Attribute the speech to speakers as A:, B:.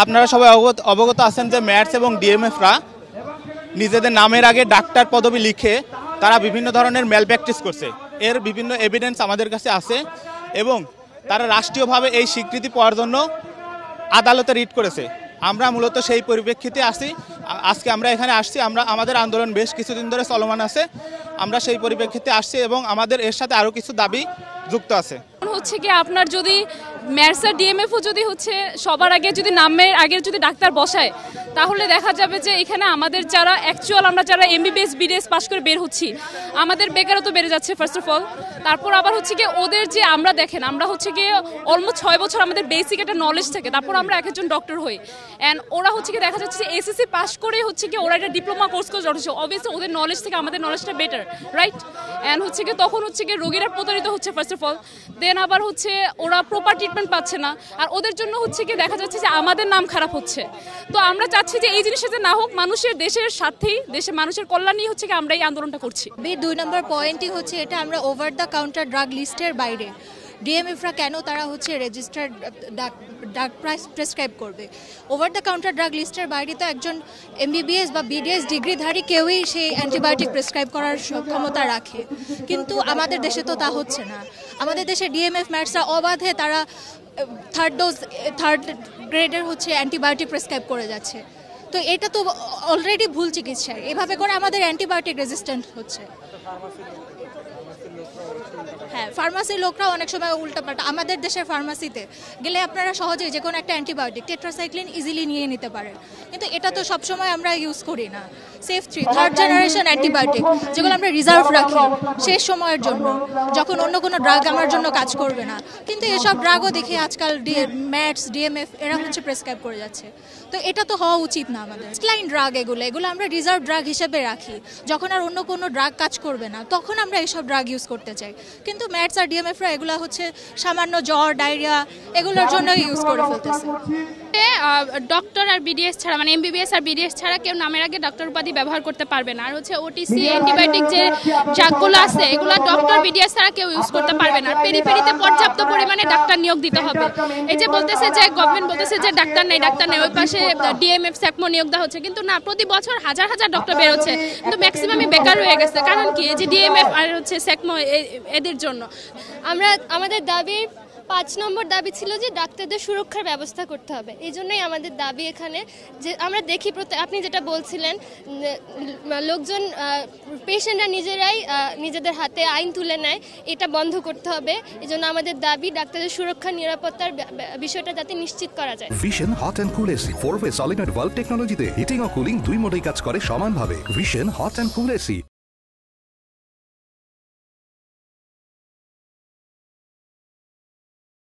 A: আপনারা সবাই অবগত আছেন যে ম্যাটস এবং ডিএমএফরা নিজেদের নামের আগে ডাক্তার পদবি লিখে তারা বিভিন্ন ধরনের ম্যাল প্র্যাকটিস করছে। এর বিভিন্ন এভিডেন্স আমাদের কাছে আছে এবং তারা রাষ্ট্রীয়ভাবে এই স্বীকৃতি পাওয়ার জন্য আদালতে রিট করেছে। আমরা মূলত সেই পরিপ্রেক্ষিতে আজকে আমরা এখানে আসছি। আমাদের আন্দোলন বেশ কিছুদিন ধরে চলমান আছে। আমরা সেই পরিপ্রেক্ষিতে আসছি এবং আমাদের এর সাথে আরও কিছু দাবি যুক্ত আছে।
B: হচ্ছে কি আপনার যদি ম্যাটস আর ডিএমএফও যদি হচ্ছে সবার আগে যদি নামের আগে যদি ডাক্তার বসায় তাহলে দেখা যাবে যে এখানে আমাদের যারা অ্যাকচুয়াল আমরা যারা এমবিবিএস বিডিএস পাস করে বের হচ্ছি আমাদের বেকারত্ব বেড়ে যাচ্ছে ফার্স্ট অফ অল। তারপর আবার হচ্ছে কি ওদের যে আমরা দেখেন আমরা হচ্ছে কি অলমোস্ট 6 বছর আমাদের বেসিক একটা নলেজ থাকে, তারপর আমরা একজন ডক্টর হই। অ্যান্ড ওরা হচ্ছে কি দেখা যাচ্ছে যে এসএসসি পাস করে হচ্ছে কি ওরা একটা ডিপ্লোমা কোর্স করে হচ্ছে, অবভিয়াসলি ওদের নলেজ থেকে আমাদের নলেজটা বেটার, রাইট? অ্যান্ড হচ্ছে কি তখন হচ্ছে কি রোগীরা প্রতারিত হচ্ছে ফার্স্ট অফ অল, দেন আবার হচ্ছে ওরা প্রপার ট্রিটমেন্ট পাচ্ছে না, আর ওদের জন্য হচ্ছে কি দেখা যাচ্ছে যে আমাদের নাম খারাপ হচ্ছে। তো আমরা চাচ্ছি যে এই জিনিসটা না হোক, মানুষের দেশের স্বার্থেই দেশের মানুষের কল্যাণেই হচ্ছে কি আমরা এই আন্দোলনটা করছি।
C: 2 নম্বর পয়েন্টই হচ্ছে এটা আমরা ওভার দ্য কাউন্টার ড্রাগ লিস্টের বাইরে ডিএমএফরা কেন তারা হচ্ছে রেজিস্টার্ড ড্রাগ প্রেসক্রাইব করবে? ওভার দ্য কাউন্টার ড্রাগ লিস্টের বাইরে তো একজন এমবিবিএস বা বিডিএস ডিগ্রিধারী কেউই সেই অ্যান্টিবায়োটিক প্রেসক্রাইব করার ক্ষমতা রাখে, কিন্তু আমাদের দেশে তো তা হচ্ছে না। আমাদের দেশে ডিএমএফ ম্যাটসরা অবাধে তারা থার্ড গ্রেডের হচ্ছে অ্যান্টিবায়োটিক প্রেসক্রাইব করে যাচ্ছে। তো এটা তো অলরেডি ভুল চিকিৎসা, এভাবে করে আমাদের অ্যান্টিবায়োটিক রেজিস্ট্যান্ট হচ্ছে। হ্যাঁ, ফার্মাসির লোকরা অনেক সময় উল্টাপাল্টা। আমাদের দেশের ফার্মাসিতে গেলে আপনারা সহজেই যে কোনো একটা অ্যান্টিবায়োটিক টেট্রাসাইক্লিন ইজিলি নিয়ে নিতে পারেন, কিন্তু এটা তো সবসময় আমরা ইউজ করি না। সেফ 3 থার্ড জেনারেশন অ্যান্টিবায়োটিক যেগুলো আমরা রিজার্ভ রাখি শেষ সময়ের জন্য, যখন অন্য কোনো ড্রাগ আমার জন্য কাজ করবে না, কিন্তু এসব ড্রাগও দেখি আজকাল ম্যাটস ডিএমএফ এরা হচ্ছে প্রেসক্রাইব করে যাচ্ছে। তো এটা তো হওয়া উচিত না। আমাদের স্লাইন ড্রাগ এগুলো আমরা রিজার্ভ ড্রাগ হিসেবে রাখি, যখন আর অন্য কোনো ড্রাগ কাজ করবে না তখন আমরা এইসব ড্রাগ ইউজ করতে চাই, কিন্তু ম্যাটস আর ডিএমএফরা এগুলো হচ্ছে সামান্য জ্বর ডায়রিয়া এগুলোর জন্য ইউজ করে ফেলতেছে।
B: ডক্টর আর বিডিএস ছাড়া মানে এমবিবিএস আর বিডিএস ছাড়া কেউ নামের আগে ডক্টর উপাধি ব্যবহার করতে পারবে না। আর হচ্ছে ওটিসি অ্যান্টিবায়োটিক যে ড্রাগগুলো আছে এগুলো ডক্টর বিডিএস ছাড়া কেউ ইউজ করতে পারবে না। আর পেরিফেরিতে পর্যাপ্ত পরিমাণে ডাক্তার নিয়োগ দিতে হবে। এই যে বলতেছে যে গভর্নমেন্ট বলতেছে যে ডাক্তার নেই, ওই পাশে ডিএমএফ স্যাকমো নিয়োগ দেওয়া হচ্ছে, কিন্তু না, প্রতি বছর হাজার হাজার ডক্টর বের হচ্ছে কিন্তু ম্যাক্সিমামই বেকার হয়ে গেছে। কারণ কি? এই যে ডিএমএফ আর হচ্ছে স্যাকমো এদের জন্য
D: আমাদের দাবি 5 নম্বর দাবি ছিল যে ডাক্তারদের সুরক্ষার ব্যবস্থা করতে হবে। এই জন্যই আমাদের দাবি এখানে যে আমরা দেখি আপনি যেটা বলছিলেন লোকজন পেশেন্টরা নিজেরাই নিজেদের হাতে আইন তুলে নেয়, এটা বন্ধ করতে হবে। এই জন্য আমাদের দাবি ডাক্তারদের সুরক্ষা নিরাপত্তার বিষয়টা যাতে নিশ্চিত করা যায়।
E: Vision hot and cool AC 4-way solenoid valve টেকনোলজিতে হিটিং ও কুলিং দুই মোডেই কাজ করে সমানভাবে। Vision hot and cool AC.